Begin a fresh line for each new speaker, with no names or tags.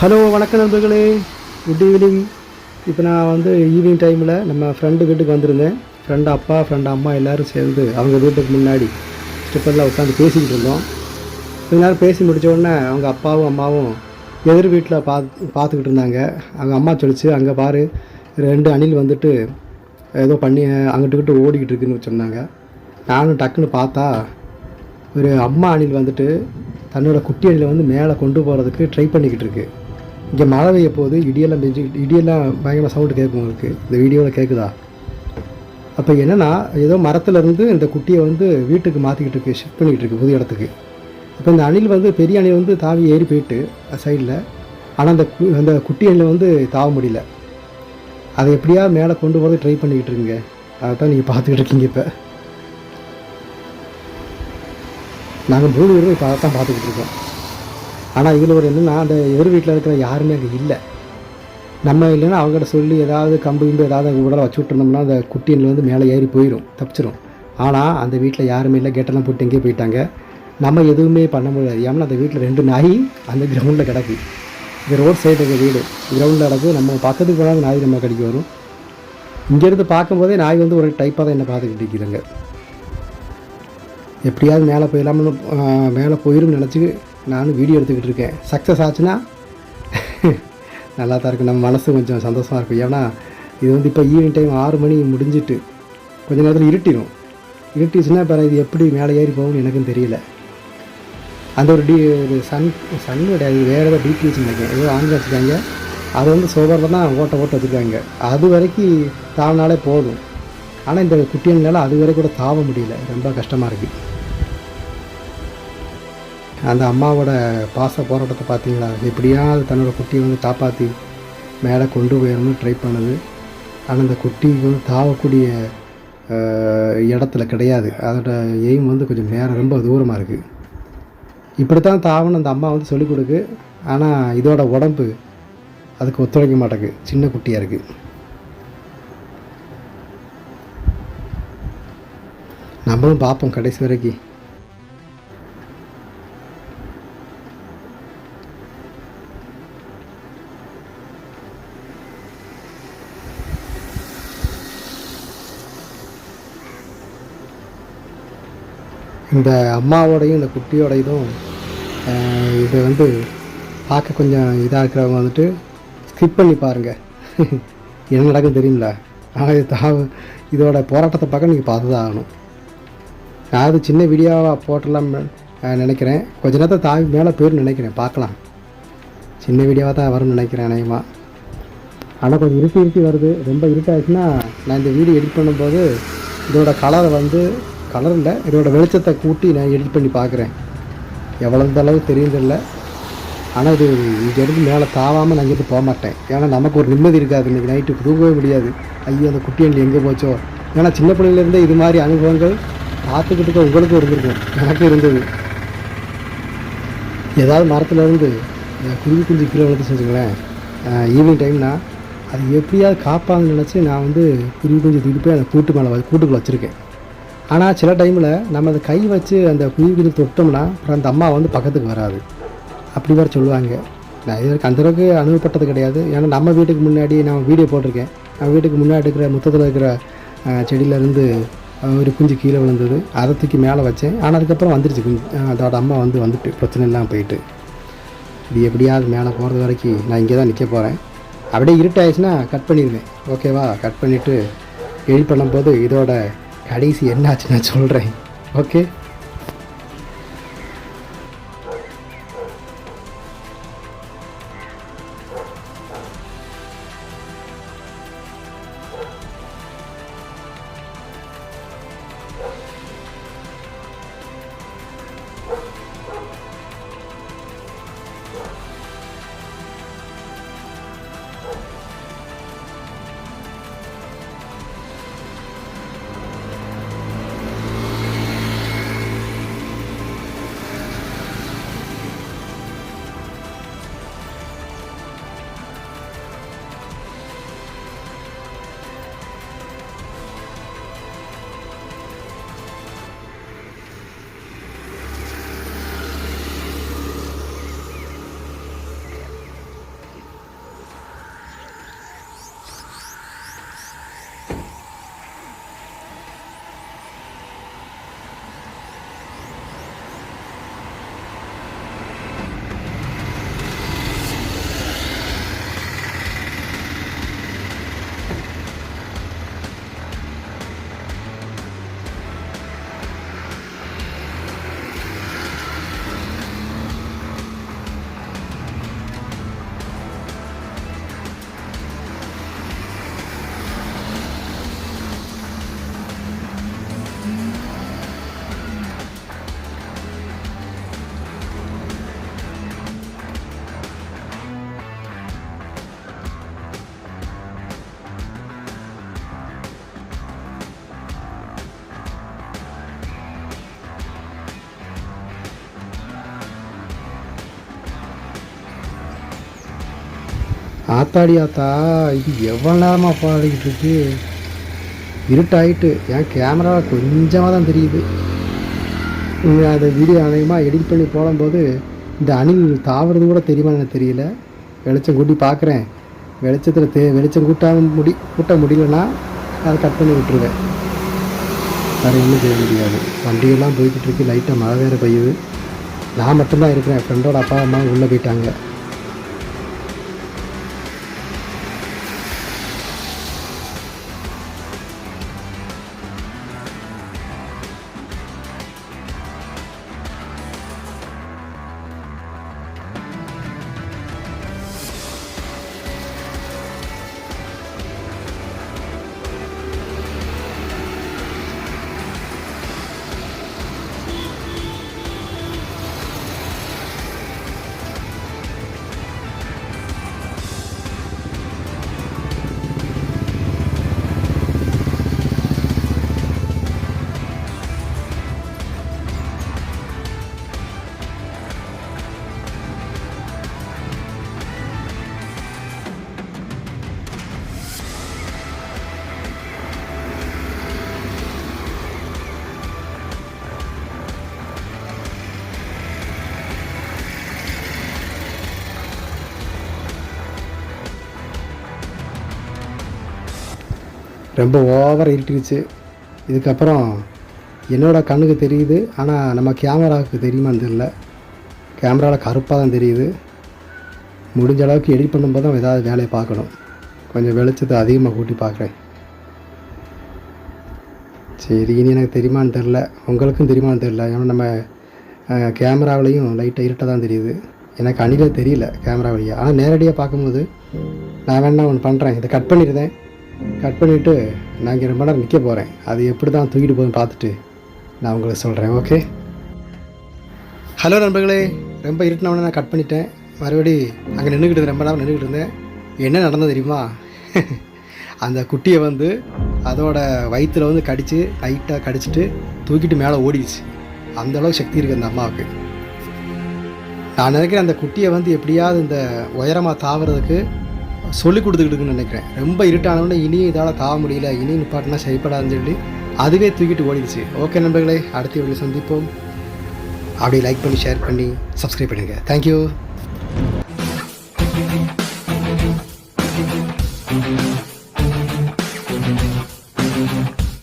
Hello வணக்கம் நண்பர்களே. Good evening. இப்போ நான் வந்து ஈவினிங் டைமில் நம்ம ஃப்ரெண்டு வீட்டுக்கு வந்திருந்தேன். ஃப்ரெண்டு அப்பா, ஃப்ரெண்டு அம்மா எல்லோரும் சேர்ந்து அவங்க வீட்டுக்கு முன்னாடி ஸ்டெப்பரில் உட்காந்து பேசிக்கிட்டு இருந்தோம். கொஞ்ச நேரம் பேசி முடித்த உடனே அவங்க அப்பாவும் அம்மாவும் எதிர் வீட்டில் பார்த்துக்கிட்டு இருந்தாங்க. அவங்க அம்மா சொல்லிச்சு, அங்கே பாரு 2 அணில் வந்துட்டு ஏதோ பண்ணி அங்கிட்டுக்கிட்டு ஓடிக்கிட்டு இருக்குன்னு சொன்னாங்க. நானும் டக்குன்னு பார்த்தா ஒரு அம்மா அணில் வந்துட்டு தன்னோட குட்டி அணிலை வந்து மேலே கொண்டு போகிறதுக்கு ட்ரை பண்ணிக்கிட்டு இருக்கு. இங்கே மழை பெய்ய போது இடியெல்லாம் பயங்கரமாக சவுண்டு கேட்கும். உங்களுக்கு இந்த வீடியோவில் கேட்குதா? அப்போ என்னென்னா, ஏதோ மரத்துலேருந்து இந்த குட்டியை வந்து வீட்டுக்கு மாற்றிக்கிட்டு இருக்கு, ஷிஃப்ட் பண்ணிக்கிட்டு இருக்குது புது இடத்துக்கு. இப்போ இந்த அணில் வந்து பெரிய அணில் வந்து தாவி ஏறி போயிட்டு சைடில், ஆனால் அந்த குட்டி அணில் வந்து தாவ முடியல. அதை எப்படியா மேலே கொண்டு போகிறது ட்ரை பண்ணிக்கிட்டு இருக்குங்க. அதை தான் நீங்கள் பார்த்துக்கிட்டு இருக்கீங்க. இப்போ நாங்கள் 3 பேரும் இப்போ அதை தான் பார்த்துக்கிட்டு இருக்கோம். ஆனால் இதில் ஒரு என்னென்னா, அந்த எதிர் வீட்டில் இருக்கிற யாருமே அங்கே இல்லை. நம்ம இல்லைன்னா அவங்ககிட்ட சொல்லி ஏதாவது கம்பு ஏதாவது உடலை வச்சு விட்டுருந்தோம்னா அந்த குட்டியில் வந்து மேலே ஏறி போயிடும், தப்பிச்சிடும். ஆனால் அந்த வீட்டில் யாருமே இல்லை, கேட்டெல்லாம் போட்டு எங்கேயே போயிட்டாங்க. நம்ம எதுவுமே பண்ண முடியாது. ஏன்னா அந்த வீட்டில் 2 நாய் அந்த கிரவுண்டில் கிடக்கு. இந்த ரோட் சைடு இருக்க வீடு கிரவுண்டில் கிடக்கு. நம்ம பக்கத்துக்கு போனால் நாய் நம்ம கடிக்க வரும். இங்கேருந்து பார்க்கும்போதே நாய் வந்து ஒரு டைப்பாக தான் என்ன பார்த்துக்கிட்டு இருக்கிறாங்க. எப்படியாவது மேலே போயிடலாமல் மேலே போயிடும்னு நினச்சி நானும் வீடியோ எடுத்துக்கிட்டு இருக்கேன். சக்ஸஸ் ஆச்சுன்னா நல்லா தான் இருக்கும். நம்ம மனசு கொஞ்சம் சந்தோஷமாக இருக்கும். ஏன்னா இது வந்து இப்போ ஈவினிங் டைம் 6 மணி முடிஞ்சிட்டு கொஞ்சம் நேரத்தில் இருட்டிச்சுன்னா பிறகு இது எப்படி மேலே ஏறி போகும்னு எனக்கும் தெரியல. அந்த ஒரு சன் கிடையாது, வேறு ஏதோ டிடிஹெச் நினைக்கிறேன், ஏதோ ஆன்லைன் வச்சுருக்காங்க. அதை வந்து சோபரில் தான் ஓட்ட வச்சுருக்காங்க. அது வரைக்கும் தாவினாலே போதும். ஆனால் இந்த குட்டியனால அது வரை கூட தாவ முடியல. ரொம்ப கஷ்டமாக இருக்குது. அந்த அம்மாவோட பாச போராட்டத்தை பார்த்தீங்களா? எப்படியாவது தன்னோட குட்டியை வந்து காப்பாற்றி மேலே கொண்டு போயிடணும்னு ட்ரை பண்ணுது. ஆனால் அந்த குட்டி வந்து தாவக்கூடிய இடத்துல கிடையாது. அதோட எய்ம் வந்து கொஞ்சம் நேரம் ரொம்ப தூரமாக இருக்குது. இப்படித்தான் தாவன்னு அந்த அம்மா வந்து சொல்லிக் கொடுக்கு. ஆனால் இதோட உடம்பு அதுக்கு ஒத்துழைக்க மாட்டேங்குது. சின்ன குட்டியாக இருக்குது. நம்மளும் பார்ப்போம் கடைசி வரைக்கும். இந்த அம்மாவோடையும் இந்த குட்டியோட இதுவும் இதை வந்து பார்க்க கொஞ்சம் இதாக இருக்கிறவங்க வந்துட்டு ஸ்கிப் பண்ணி பாருங்கள். என்ன நடக்குன்னு தெரியுங்களா? ஆனால் இதோட போராட்டத்தை பார்க்க நீங்கள் பார்த்து தான் ஆகணும். நான் அது சின்ன வீடியோவாக போட்டலாம்னு நினைக்கிறேன். கொஞ்ச நேரத்தை தாவி மேலே போயிடும் நினைக்கிறேன். பார்க்கலாம். சின்ன வீடியோவாக தான் வரும்னு நினைக்கிறேன் அநேகமாக. ஆனால் கொஞ்சம் இருட்டி வருது. ரொம்ப இருட்டாச்சுன்னா நான் இந்த வீடியோ எடிட் பண்ணும்போது இதோட கலரை வந்து கலர் இல்லை, இதோட வெளிச்சத்தை கூட்டி நான் எடிட் பண்ணி பார்க்குறேன். எவ்வளோ அளவு தெரியுதில்லை. ஆனால் இது இங்கேருந்து மேலே தாவாமல் நான் இங்கேருந்து போக மாட்டேன். ஏன்னா நமக்கு ஒரு நிம்மதி இருக்காது. இன்றைக்கி நைட்டு தூங்கவே முடியாது. ஐயோ அந்த குட்டி அண்டி எங்கே போச்சோ. ஏன்னா சின்ன பிள்ளையிலேருந்தே இது மாதிரி அனுபவங்கள் பார்த்துக்கிட்டு உங்களுக்கும் இருந்திருக்கும், எனக்கு இருந்தது. ஏதாவது மரத்துலேருந்து குஞ்சு கீழே வந்து செஞ்சுங்களேன், ஈவினிங் டைம்னா அது எப்படியாவது காப்பாங்கன்னு நினச்சி நான் வந்து குஞ்சு தூக்கிட்டு போய் அந்த கூட்டுக்குள்ளே வச்சுருக்கேன். ஆனால் சில டைமில் நம்ம அதை கை வச்சு அந்த குஞ்சு தொட்டோம்னா அப்புறம் அந்த அம்மா வந்து பக்கத்துக்கு வராது. அப்படி வேறு சொல்லுவாங்க. நான் இது வரைக்கும் அந்தளவுக்கு அனுபவப்பட்டது கிடையாது. ஏன்னா நம்ம வீட்டுக்கு முன்னாடி நான் வீடியோ போட்டிருக்கேன். நம்ம வீட்டுக்கு முன்னாடி இருக்கிற முத்தத்தில் இருக்கிற செடியிலேருந்து ஒரு குஞ்சு கீழே விழுந்தது. அதை தூக்கி மேலே வச்சேன். ஆனால் அதுக்கப்புறம் வந்துருச்சு குஞ்சு. அதோட அம்மா வந்துட்டு பிரச்சனை இல்லாமல் போயிட்டு. இது எப்படியாவது மேலே போகிறது வரைக்கும் நான் இங்கே தான் நிற்க போகிறேன். அப்படியே இருட்டாயிடுச்சுன்னா கட் பண்ணிடுவேன். ஓகேவா? கட் பண்ணிவிட்டு எடிட் பண்ணும்போது இதோட கடைசி என்னாச்சு நான் சொல்கிறேன். ஓகே. ஆத்தாடி ஆத்தா, இது எவ்வளோ நேரமாக பாடிக்கிட்டு இருக்கு. இருட்டாயிட்டு என் கேமரா கொஞ்சமாக தான் தெரியுது. அந்த வீடியோ அநேகமாக எடிட் பண்ணி போடும்போது இந்த அணில் தாவறது கூட தெரியுமா எனக்கு தெரியல. வெளிச்சம் கூட்டி பார்க்குறேன். வெளிச்சத்தில் வெளிச்சம் கூட்ட முடியலன்னா அதை கட் பண்ணி விட்டுருவேன். வேறு ஒன்றும் செய்ய முடியாது. வண்டியெல்லாம் போய்கிட்டு இருக்கு. லைட்டாக மழை வேறு பெய்யுது. நான் மட்டும்தான் இருக்கிறேன். ஃப்ரெண்டோட அப்பா அம்மா உள்ளே போயிட்டாங்க. ரொம்ப ஓவர் இருட்டுச்சு. இதுக்கப்புறம் என்னோடய கண்ணுக்கு தெரியுது, ஆனால் நம்ம கேமராவுக்கு தெரியுமான்னு தெரியல. கேமராவில் கருப்பாக தான் தெரியுது. முடிஞ்ச அளவுக்கு எடிட் பண்ணும்போது தான் ஏதாவது வேலையை பார்க்கணும். கொஞ்சம் வெளிச்சத்தை அதிகமாக கூட்டி பார்க்குறேன். சரி, இனி எனக்கு தெரியுமான்னு தெரில, உங்களுக்கும் தெரியுமான்னு தெரில. ஏன்னா நம்ம கேமராவிலையும் லைட்டாக இருட்டாக தான் தெரியுது. எனக்கு அணிலே தெரியல கேமரா வழியாக. ஆனால் நேரடியாக பார்க்கும்போது நான் வேணா ஒன்று பண்ணுறேன். இதை கட் பண்ணிடுறேன். கட் பண்ணிவிட்டு நான் இங்கே ரொம்ப நேரம் நிற்க போகிறேன். அது எப்படி தான் தூக்கிட்டு போகுதுன்னு பார்த்துட்டு நான் உங்களுக்கு சொல்கிறேன். ஓகே, ஹலோ நண்பர்களே. ரொம்ப இருட்டினவொடனே நான் கட் பண்ணிட்டேன். மறுபடி அங்கே நின்றுக்கிட்டு ரொம்ப நேரம் நின்றுக்கிட்டு இருந்தேன். என்ன நடந்தது தெரியுமா? அந்த குட்டியை வந்து அதோட வயிற்றில் வந்து கடித்து லைட்டாக கடிச்சிட்டு தூக்கிட்டு மேலே ஓடிடுச்சு. அந்தளவுக்கு சக்தி இருக்குது அந்த அம்மாவுக்கு. நான் நினைக்கிறேன் அந்த குட்டியை வந்து எப்படியாவது இந்த உயரமாக தாவறதுக்கு சொல்லி கொடுத்துக்கிட்டுன்னு நினைக்கிறேன். ரொம்ப இருட்டானவொடனே இனி இதால் தாவ முடியல, இனி நிப்பாட்டினா சரிப்படாதுன்னு சொல்லி அதுவே தூக்கிட்டு ஓடிடுச்சு. ஓகே நண்பர்களே, அடுத்த வீடியோ சந்திப்போம். அப்படியே லைக் பண்ணி ஷேர் பண்ணி சப்ஸ்கிரைப் பண்ணுங்கள். தேங்க்யூ.